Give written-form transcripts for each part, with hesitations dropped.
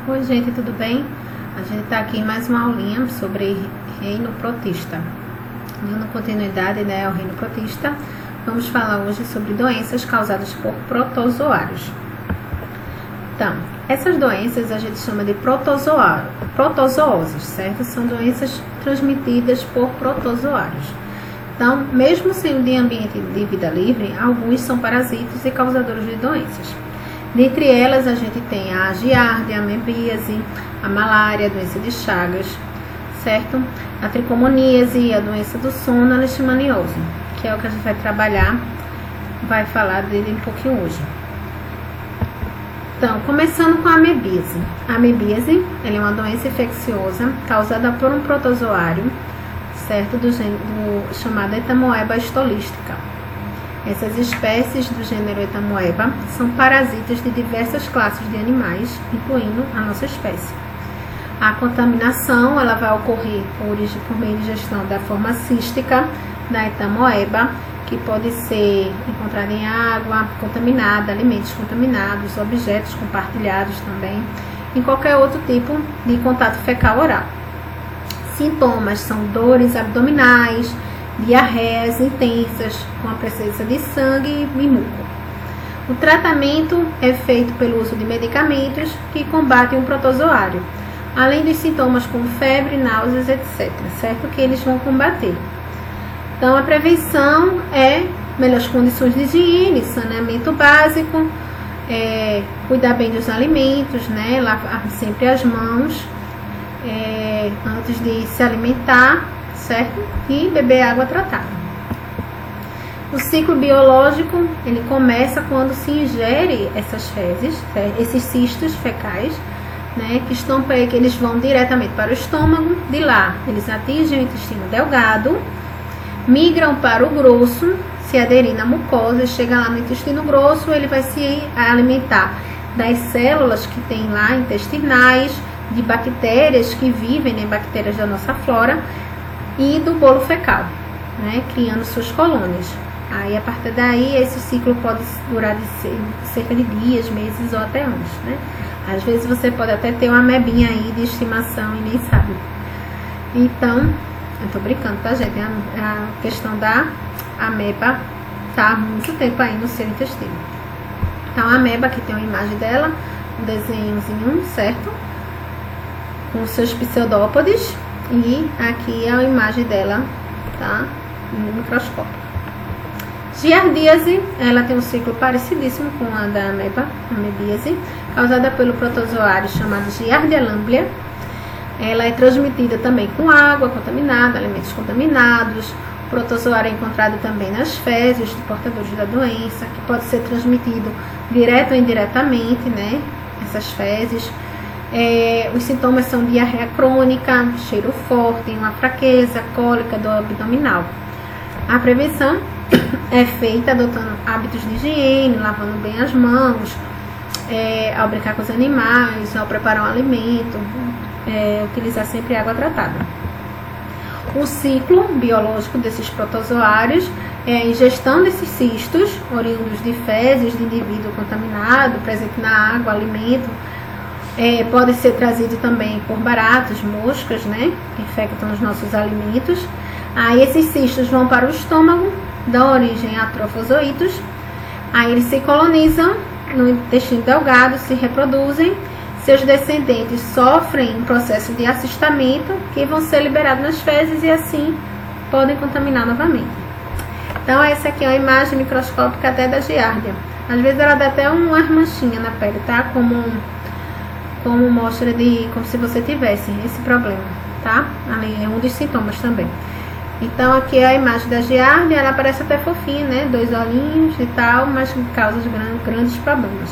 Oi gente, tudo bem? A gente está aqui em mais uma aulinha sobre reino protista. Dando continuidade, ao reino protista, vamos falar hoje sobre doenças causadas por protozoários. Então, essas doenças a gente chama de protozooses, certo? São doenças transmitidas por protozoários. Então, mesmo sendo de ambiente de vida livre, alguns são parasitas e causadores de doenças. Dentre elas, a gente tem a giardia, a amebíase, a malária, a doença de Chagas, certo? A tricomoníase, a doença do sono, a leishmaniose, que é o que a gente vai trabalhar, vai falar dele um pouquinho hoje. Então, começando com a amebíase. A amebíase, ela é uma doença infecciosa causada por um protozoário, certo? Do chamado Etamoeba stolística. Essas espécies do gênero Etamoeba são parasitas de diversas classes de animais, incluindo a nossa espécie. A contaminação ela vai ocorrer por meio de ingestão da forma cística da Etamoeba, que pode ser encontrada em água contaminada, alimentos contaminados, objetos compartilhados também, em qualquer outro tipo de contato fecal-oral. Sintomas são dores abdominais, diarreias intensas com a presença de sangue e muco. O tratamento é feito pelo uso de medicamentos que combatem o protozoário, além dos sintomas como febre, náuseas, etc., certo? Que eles vão combater. Então, a prevenção é melhores condições de higiene, saneamento básico, cuidar bem dos alimentos, lavar sempre as mãos antes de se alimentar, certo? E beber água tratada. O ciclo biológico, ele começa quando se ingere essas fezes, esses cistos fecais, que eles vão diretamente para o estômago. De lá, eles atingem o intestino delgado, migram para o grosso, se aderir na mucosa, chega lá no intestino grosso, ele vai se alimentar das células que tem lá intestinais, de bactérias que vivem, bactérias da nossa flora, e do bolo fecal, criando suas colônias. Aí, a partir daí, esse ciclo pode durar de cerca de dias, meses ou até anos, Às vezes você pode até ter uma amebinha aí de estimação e nem sabe. Então, eu tô brincando, tá, gente? A questão da ameba tá há muito tempo aí no seu intestino. Então, a ameba, que tem uma imagem dela, um desenhozinho, certo? Com seus pseudópodes. E aqui é a imagem dela, tá? No microscópio. Giardíase, ela tem um ciclo parecidíssimo com a da amebíase, causada pelo protozoário chamado Giardia lamblia. Ela é transmitida também com água contaminada, alimentos contaminados. O protozoário é encontrado também nas fezes de portadores da doença, que pode ser transmitido direto ou indiretamente, essas fezes. Os sintomas são diarreia crônica, cheiro forte, uma fraqueza, cólica do abdominal. A prevenção é feita adotando hábitos de higiene, lavando bem as mãos, ao brincar com os animais, ao preparar um alimento, utilizar sempre água tratada. O ciclo biológico desses protozoários é a ingestão desses cistos, oriundos de fezes de indivíduo contaminado, presente na água, alimento. Pode ser trazido também por baratas, moscas, que infectam os nossos alimentos. Aí esses cistos vão para o estômago, dão origem a trofozoítos. Aí eles se colonizam no intestino delgado, se reproduzem. Seus descendentes sofrem um processo de assustamento que vão ser liberados nas fezes e assim podem contaminar novamente. Então essa aqui é uma imagem microscópica até da giardia. Às vezes ela dá até uma manchinha na pele, tá? Como mostra como se você tivesse esse problema, tá? Ali é um dos sintomas também. Então aqui é a imagem da giardia, ela parece até fofinha, 2 olhinhos e tal, mas causa grandes problemas.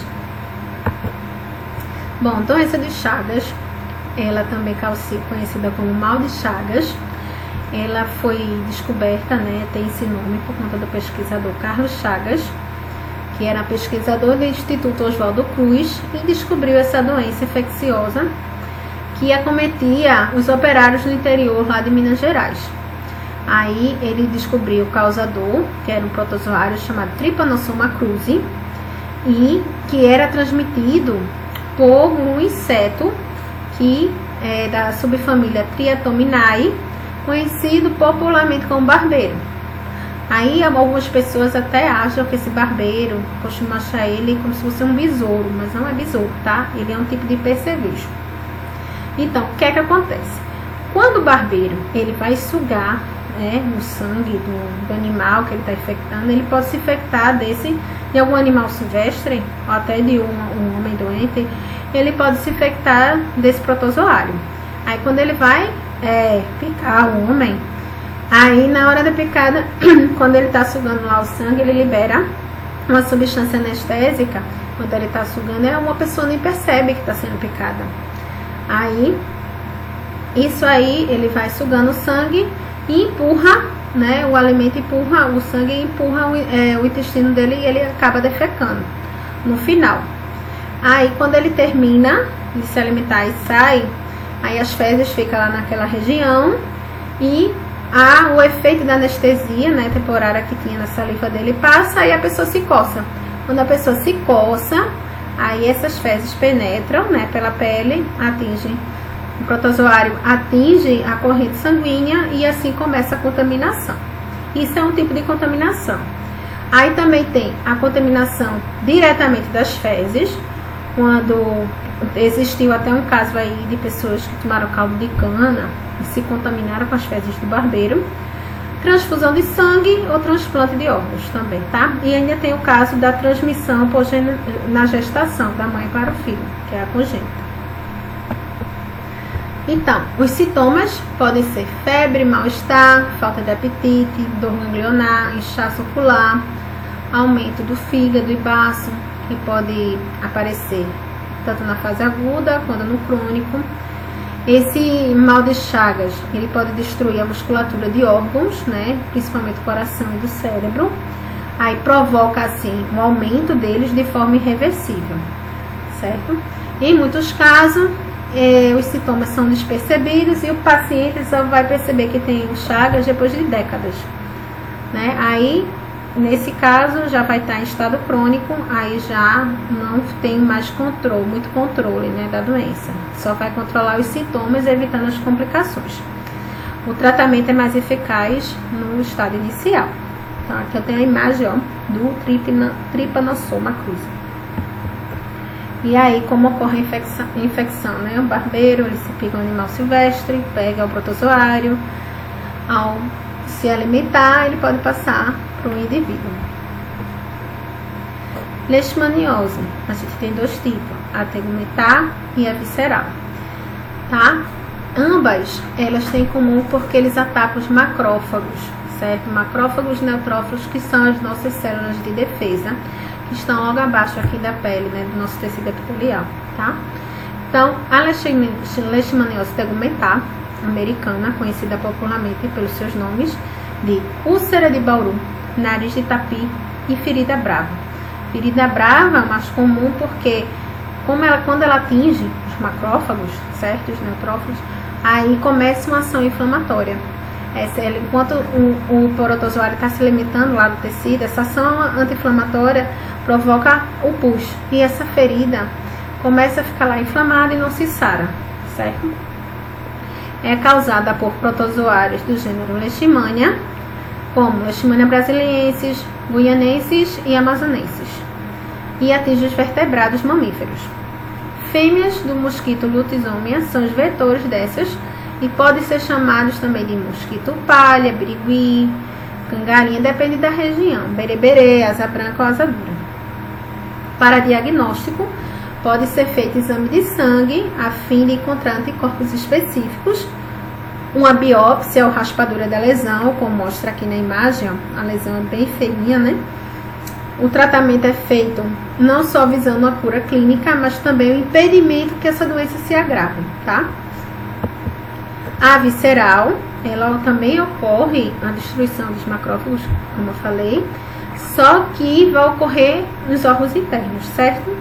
Bom, doença de Chagas, ela também conhecida como mal de Chagas, ela foi descoberta, tem esse nome por conta do pesquisador Carlos Chagas, que era pesquisador do Instituto Oswaldo Cruz e descobriu essa doença infecciosa que acometia os operários no interior lá de Minas Gerais. Aí ele descobriu o causador, que era um protozoário chamado Trypanosoma cruzi, e que era transmitido por um inseto que é da subfamília Triatominae, conhecido popularmente como barbeiro. Aí algumas pessoas até acham que esse barbeiro, costuma achar ele como se fosse um besouro, mas não é besouro, tá? Ele é um tipo de percevejo. Então, o que é que acontece? Quando o barbeiro ele vai sugar, né, o sangue do animal que ele está infectando, ele pode se infectar de algum animal silvestre, ou até de um homem doente, ele pode se infectar desse protozoário. Aí quando ele vai picar o homem, aí na hora da picada, quando ele está sugando lá o sangue, ele libera uma substância anestésica. Quando ele está sugando, uma pessoa nem percebe que está sendo picada. Aí, isso aí, ele vai sugando o sangue e empurra, né, o alimento empurra o sangue e empurra o intestino dele e ele acaba defecando no final. Aí, quando ele termina de se alimentar e sai, aí as fezes ficam lá naquela região e o efeito da anestesia, né, temporária que tinha na saliva dele passa e a pessoa se coça. Quando a pessoa se coça, aí essas fezes penetram, né, pela pele, o protozoário atinge a corrente sanguínea e assim começa a contaminação. Isso é um tipo de contaminação. Aí também tem a contaminação diretamente das fezes, quando existiu até um caso aí de pessoas que tomaram caldo de cana e se contaminaram com as fezes do barbeiro. Transfusão de sangue ou transplante de órgãos também, tá? E ainda tem o caso da transmissão na gestação, da mãe para o filho, que é a congênita. Então, os sintomas podem ser febre, mal-estar, falta de apetite, dor ganglionar, inchaço ocular, aumento do fígado e baço, que pode aparecer tanto na fase aguda quanto no crônico. Esse mal de Chagas, ele pode destruir a musculatura de órgãos, né, principalmente do coração e do cérebro. Aí provoca, assim, um aumento deles de forma irreversível, certo? Em muitos casos, os sintomas são despercebidos e o paciente só vai perceber que tem Chagas depois de décadas, né? Aí, nesse caso, já vai estar em estado crônico, aí já não tem mais muito controle, né, da doença. Só vai controlar os sintomas, evitando as complicações. O tratamento é mais eficaz no estado inicial. Então, aqui eu tenho a imagem, ó, do Trypanosoma cruzi. E aí, como ocorre a infecção, né? O barbeiro, ele se pica um animal silvestre, pega o protozoário, ao se alimentar, ele pode passar para o indivíduo. Leishmaniose, a gente tem dois tipos, a tegumentar e a visceral, tá? Ambas, elas têm em comum porque eles atacam os macrófagos, certo? Macrófagos neutrófilos, que são as nossas células de defesa, que estão logo abaixo aqui da pele, né, do nosso tecido epitelial, tá? Então, a leishmaniose tegumentar americana, conhecida popularmente pelos seus nomes de úlcera de Bauru, nariz de tapi e ferida brava. Ferida brava é mais comum porque, quando ela atinge os macrófagos, certo, os neutrófilos, aí começa uma ação inflamatória. Enquanto o protozoário está se alimentando lá do tecido, essa ação anti-inflamatória provoca o pus. E essa ferida começa a ficar lá inflamada e não se sara, certo? É causada por protozoários do gênero Leishmania, como Leishmania brasiliensis, guianensis e amazonensis, e atinge os vertebrados mamíferos. Fêmeas do mosquito Lutisomia são os vetores dessas e podem ser chamados também de mosquito palha, birigui, cangarinha, depende da região, bereberê, asa branca ou asa dura. Para diagnóstico, pode ser feito exame de sangue a fim de encontrar anticorpos específicos, uma biópsia ou raspadura da lesão, como mostra aqui na imagem, ó, a lesão é bem feinha, né? O tratamento é feito não só visando a cura clínica, mas também o impedimento que essa doença se agrave, tá? A visceral, ela também ocorre a destruição dos macrófagos, como eu falei, só que vai ocorrer nos órgãos internos, certo?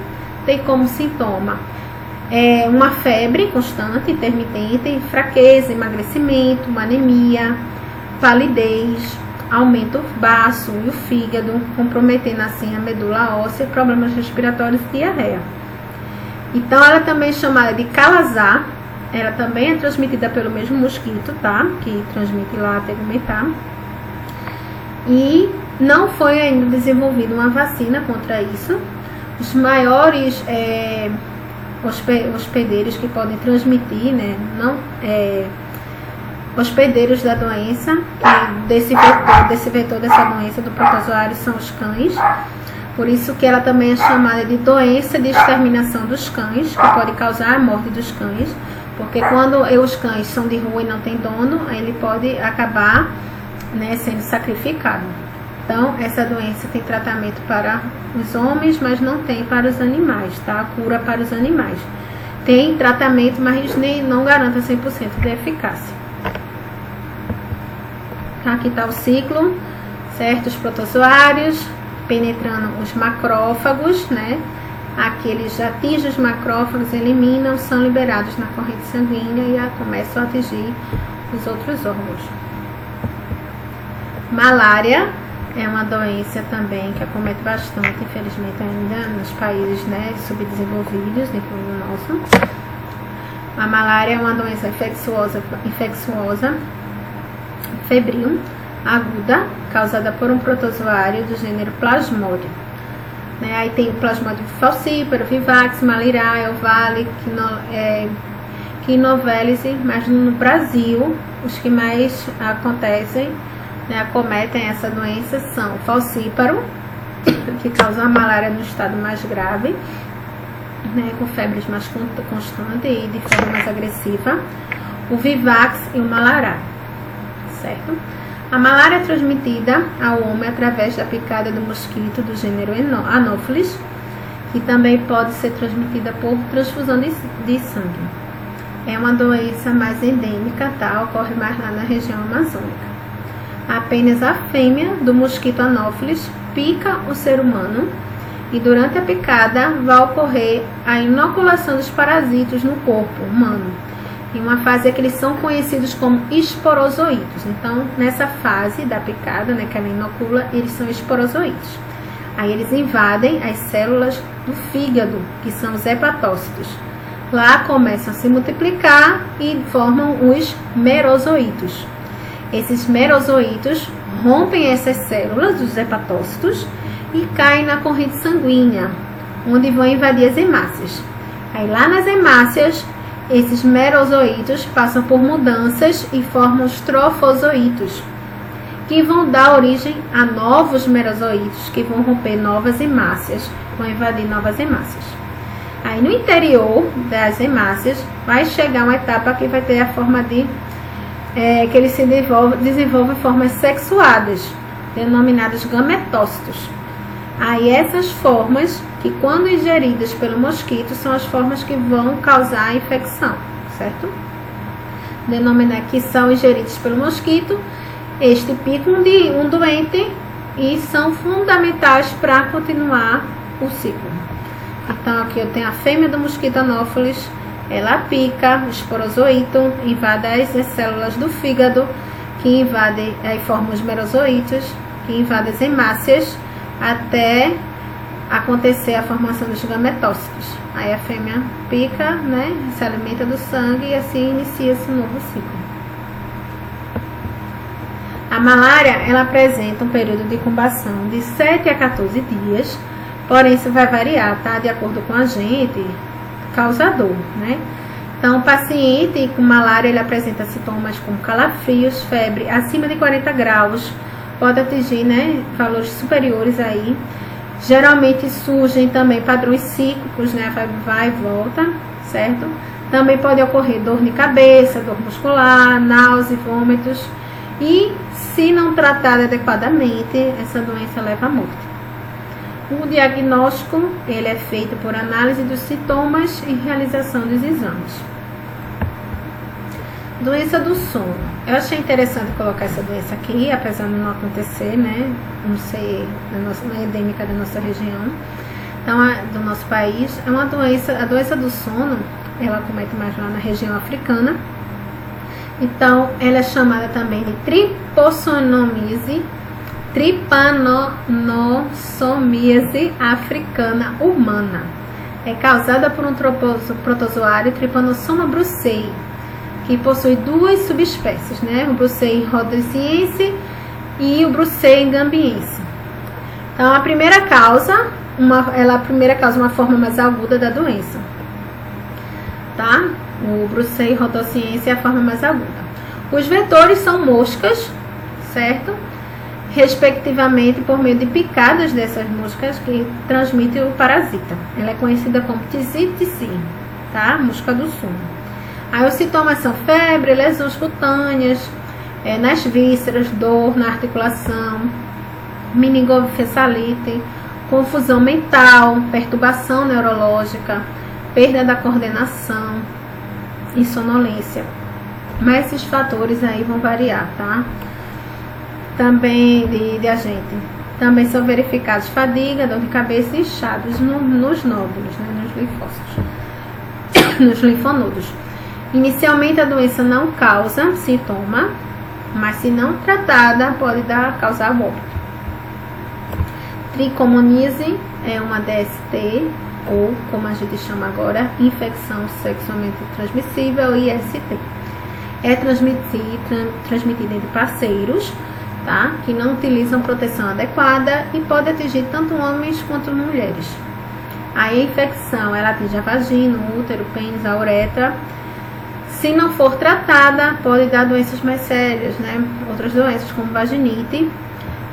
Tem como sintoma uma febre constante, intermitente, fraqueza, emagrecimento, uma anemia, palidez, aumento do baço e o fígado, comprometendo assim a medula óssea, problemas respiratórios e diarreia. Então, ela também é chamada de calazar, ela também é transmitida pelo mesmo mosquito, tá? Que transmite lá a tegumentar. E não foi ainda desenvolvida uma vacina contra isso. Os maiores hospedeiros que podem transmitir, né? Hospedeiros da doença, desse vetor dessa doença do protozoário, são os cães. Por isso que ela também é chamada de doença de exterminação dos cães, que pode causar a morte dos cães, porque quando os cães são de rua e não tem dono, ele pode acabar, né, sendo sacrificado. Então, essa doença tem tratamento para os homens, mas não tem para os animais, tá? Cura para os animais. Tem tratamento, mas não garanta 100% de eficácia. Aqui está o ciclo, certo? Os protozoários penetrando os macrófagos, né? Aqui eles já atingem os macrófagos, eliminam, são liberados na corrente sanguínea e começam a atingir os outros órgãos. Malária é uma doença também que acomete bastante, infelizmente, ainda nos países, né, subdesenvolvidos, incluindo o nosso. A malária é uma doença infecciosa febril, aguda, causada por um protozoário do gênero Plasmodium. Né? Aí tem o Plasmodium falciparum, Vivax, Malirae, Ovale, Quinovelise, mas no Brasil, os que mais acontecem, né, acometem essa doença são o falciparum, que causa a malária no estado mais grave, né, com febres mais constantes e de forma mais agressiva, o Vivax e o Malarae, certo? A malária é transmitida ao homem através da picada do mosquito do gênero Anopheles, que também pode ser transmitida por transfusão de sangue. É uma doença mais endêmica, tá? Ocorre mais lá na região amazônica. Apenas a fêmea do mosquito Anopheles pica o ser humano e durante a picada vai ocorrer a inoculação dos parasitos no corpo humano, em uma fase que eles são conhecidos como esporozoítos. Então, nessa fase da picada, né, que ela inocula, eles são esporozoítos. Aí eles invadem as células do fígado, que são os hepatócitos. Lá começam a se multiplicar e formam os merozoítos. Esses merozoítos rompem essas células dos hepatócitos e caem na corrente sanguínea, onde vão invadir as hemácias. Aí lá nas hemácias, esses merozoítos passam por mudanças e formam os trofozoítos, que vão dar origem a novos merozoítos, que vão romper novas hemácias, vão invadir novas hemácias. Aí no interior das hemácias vai chegar uma etapa que vai ter a forma de que eles se desenvolvem formas sexuadas, denominadas gametócitos. Aí essas formas, que quando ingeridas pelo mosquito, são as formas que vão causar a infecção, certo? Denominar que são ingeridos pelo mosquito, este pica um doente e são fundamentais para continuar o ciclo. Então aqui eu tenho a fêmea do mosquito Anopheles, ela pica o esporozoíto, invade as células do fígado, que invadem e formam os merozoítos, que invadem as hemácias, até acontecer a formação dos gametócitos. Aí a fêmea pica, né, se alimenta do sangue e assim inicia-se um novo ciclo. A malária, ela apresenta um período de incubação de 7 a 14 dias, porém isso vai variar, tá, de acordo com o agente causador, né? Então, o paciente com malária, ele apresenta sintomas como calafrios, febre acima de 40 graus, pode atingir, né, valores superiores aí. Geralmente surgem também padrões cíclicos, né, a febre vai e volta, certo? Também pode ocorrer dor de cabeça, dor muscular, náusea, vômitos. E, se não tratada adequadamente, essa doença leva à morte. O diagnóstico, ele é feito por análise dos sintomas e realização dos exames. Doença do sono. Eu achei interessante colocar essa doença aqui, apesar de não acontecer, né? Não ser endêmica da nossa região, então, do nosso país. É uma doença, a doença do sono, ela acomete mais lá na região africana. Então, ela é chamada também de trypanosomíase africana humana. é causada por um protozoário Trypanosoma brucei, que possui duas subespécies, né? O Brucei rhodesiense e o Brucei gambiense. Então, a primeira causa uma forma mais aguda da doença, tá? O Brucei rhodesiense é a forma mais aguda. Os vetores são moscas, certo? Respectivamente por meio de picadas dessas moscas que transmitem o parasita. Ela é conhecida como Tzitzit, tá? Mosca do sono. Aí os sintomas são febre, lesões cutâneas, nas vísceras, dor na articulação, meningoencefalite, confusão mental, perturbação neurológica, perda da coordenação e sonolência. Mas esses fatores aí vão variar, tá? Também de agente. Também são verificados fadiga, dor de cabeça e inchados nos nódulos, né? Nos linfócitos, nos linfonodos. Inicialmente a doença não causa sintoma, mas se não tratada pode causar óbito. Tricomoníase é uma DST, ou como a gente chama agora, infecção sexualmente transmissível, IST. É transmitida entre parceiros, tá? Que não utilizam proteção adequada e pode atingir tanto homens quanto mulheres. A infecção ela atinge a vagina, o útero, o pênis, a uretra. Se não for tratada, pode dar doenças mais sérias, né? Outras doenças como vaginite.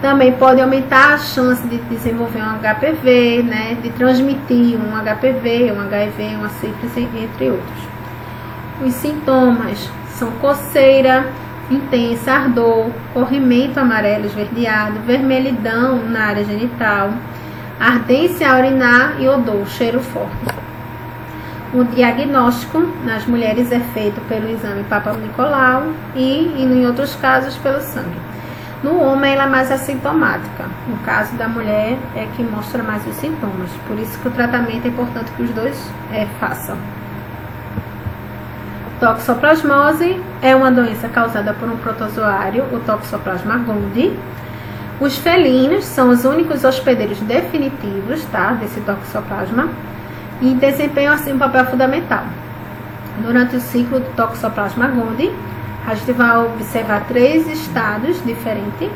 Também pode aumentar a chance de desenvolver um HPV, né? De transmitir um HPV, um HIV, uma sífilis, entre outros. Os sintomas são coceira intensa, ardor, corrimento amarelo esverdeado, vermelhidão na área genital, ardência a urinar e odor, cheiro forte. O diagnóstico nas mulheres é feito pelo exame Papa Nicolau e em outros casos pelo sangue. No homem ela é mais assintomática. No caso da mulher é que mostra mais os sintomas. Por isso que o tratamento é importante que os dois façam. Toxoplasmose é uma doença causada por um protozoário, o Toxoplasma gondii. Os felinos são os únicos hospedeiros definitivos, tá, desse toxoplasma e desempenham assim um papel fundamental. Durante o ciclo do Toxoplasma gondii, a gente vai observar três estágios diferentes,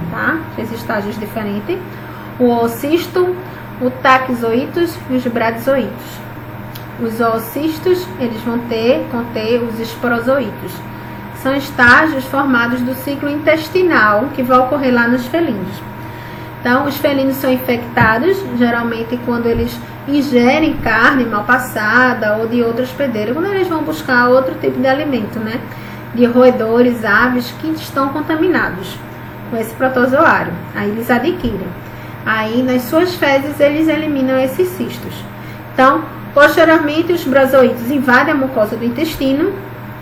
tá? Três estágios diferentes: o oocisto, o taquizoítos e os bradizoítos. Os oocistos, eles vão conter os esporozoítos. São estágios formados do ciclo intestinal que vai ocorrer lá nos felinos. Então, os felinos são infectados, geralmente quando eles ingerem carne mal passada ou de outro hospedeiro, quando eles vão buscar outro tipo de alimento, né? De roedores, aves que estão contaminados com esse protozoário. Aí eles adquirem. Aí, nas suas fezes, eles eliminam esses cistos. Então, posteriormente, os brazoítos invadem a mucosa do intestino,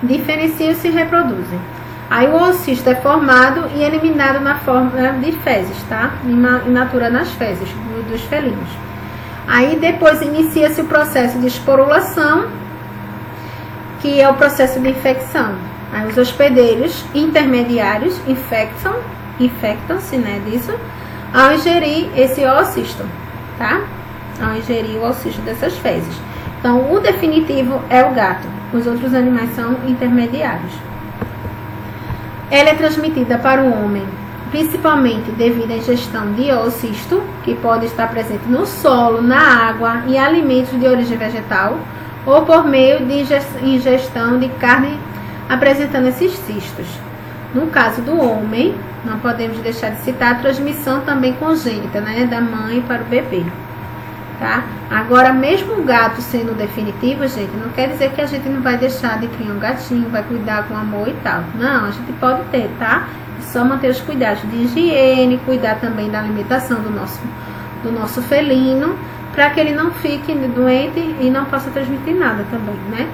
diferenciam e se reproduzem. Aí o oocisto é formado e eliminado na forma de fezes, tá? Inatura nas fezes dos felinos. Aí depois inicia-se o processo de esporulação, que é o processo de infecção. Aí os hospedeiros intermediários infectam-se, né, disso, ao ingerir esse oocisto, tá? Ao ingerir o oocisto dessas fezes. Então, o definitivo é o gato. Os outros animais são intermediários. Ela é transmitida para o homem, principalmente devido à ingestão de oocisto, que pode estar presente no solo, na água e alimentos de origem vegetal, ou por meio de ingestão de carne apresentando esses cistos. No caso do homem, não podemos deixar de citar a transmissão também congênita, né, da mãe para o bebê. Tá? Agora, mesmo o gato sendo definitivo, gente, não quer dizer que a gente não vai deixar de criar um gatinho, vai cuidar com amor e tal. Não, a gente pode ter, tá? É só manter os cuidados de higiene, cuidar também da alimentação do nosso felino, para que ele não fique doente e não possa transmitir nada também, né?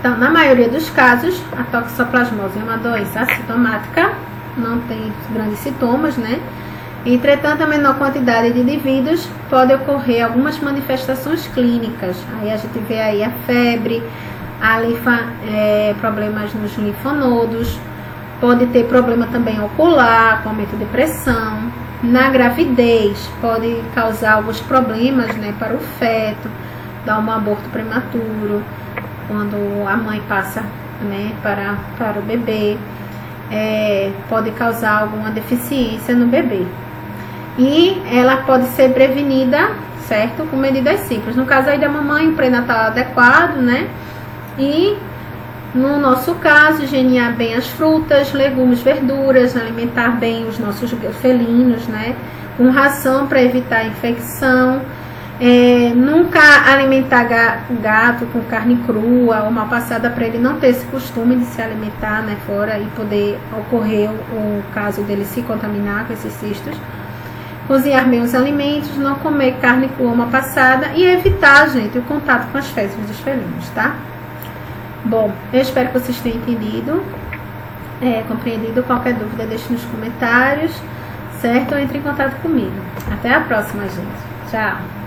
Então, na maioria dos casos, a toxoplasmose é uma doença assintomática, não tem grandes sintomas, né? Entretanto, a menor quantidade de indivíduos pode ocorrer algumas manifestações clínicas. Aí a gente vê aí a febre, problemas nos linfonodos, pode ter problema também ocular, com aumento de pressão, Na gravidez, pode causar alguns problemas, né, para o feto, dar um aborto prematuro, quando a mãe passa, né, para o bebê, pode causar alguma deficiência no bebê. E ela pode ser prevenida, certo? Com medidas simples. No caso aí da mamãe, um pré-natal adequado, né? E no nosso caso, higienizar bem as frutas, legumes, verduras, alimentar bem os nossos felinos, né? Com ração para evitar infecção. Nunca alimentar gato com carne crua ou mal passada, para ele não ter esse costume de se alimentar, né, fora, e poder ocorrer o caso dele se contaminar com esses cistos. Cozinhar bem os alimentos, não comer carne crua ou mal passada e evitar, gente, o contato com as fezes dos felinos, tá? Bom, eu espero que vocês tenham entendido, compreendido. Qualquer dúvida, deixe nos comentários, certo? Ou entre em contato comigo. Até a próxima, gente. Tchau!